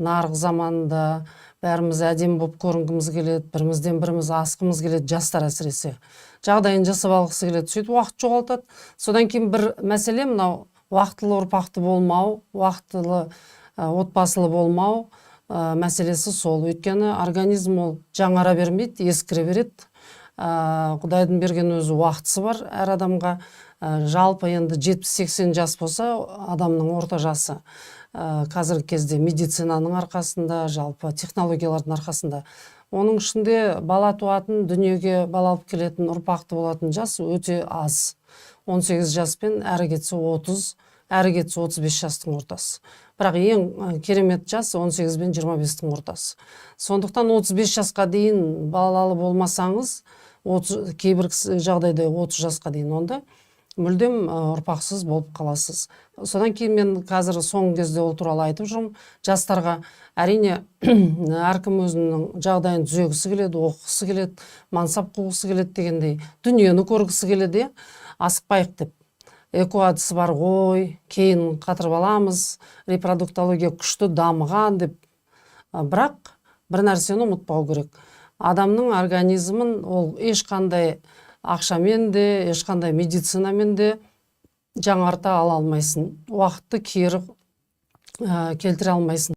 нарық заманында бәріміз әдемі болып көрінгіміз келеді, бірімізден біріміз асқымыз келеді, жастар әсіресе жағдайын жасап алғысы келеді, сөйтіп уақыт жоғалтады. Содан кейін бір мәселе мынау уақытылы ұрпақты болмау, уақытылы отбасылы болмау мәселесі сол. Өйткені организм ол жаңара бермейді, ескіре береді. Құдайдың берген өзі уақытысы бар әр адамға. Жалпы енді 70-80 жас болса, адамның орта жасы қазіргі кезде медицинаның арқасында, жалпы технологиялардың арқасында. Оның ішінде бала туатын, дүниеге бала алып келетін, ұрпақты болатын жас өте аз. 18 жаспен әрі кетсе 30, әрі кетсе 35 жастың ортасы. Бірақ ең керемет жас 18 бен 25-тің ортасы. Сондықтан 35 жасқа дейін балалы болмасаңыз, кейбір жағдайда 30 жасқа дейін онда мүлдем ұрпақсыз болып қаласыз. Содан кейін мен қазір соңғы кезде ол туралы айтып жүрмін. Жастарға әрине әркім өзінің жағдайын түзегісі келеді, оқығысы келеді, мансап қуғысы келеді дегендей, дүниені көргісі келеді, асықпайық деп. Эко әдісі бар ғой, кейін қатырып аламыз, репродуктология күшті дамыған деп. Бірақ бір нәрсені ұмытпау керек. Адамның организмін ол ешқандай ақшамен де, ешқандай медицинамен де жаңарта ала алмайсың. Уақытты кері келтіре алмайсың.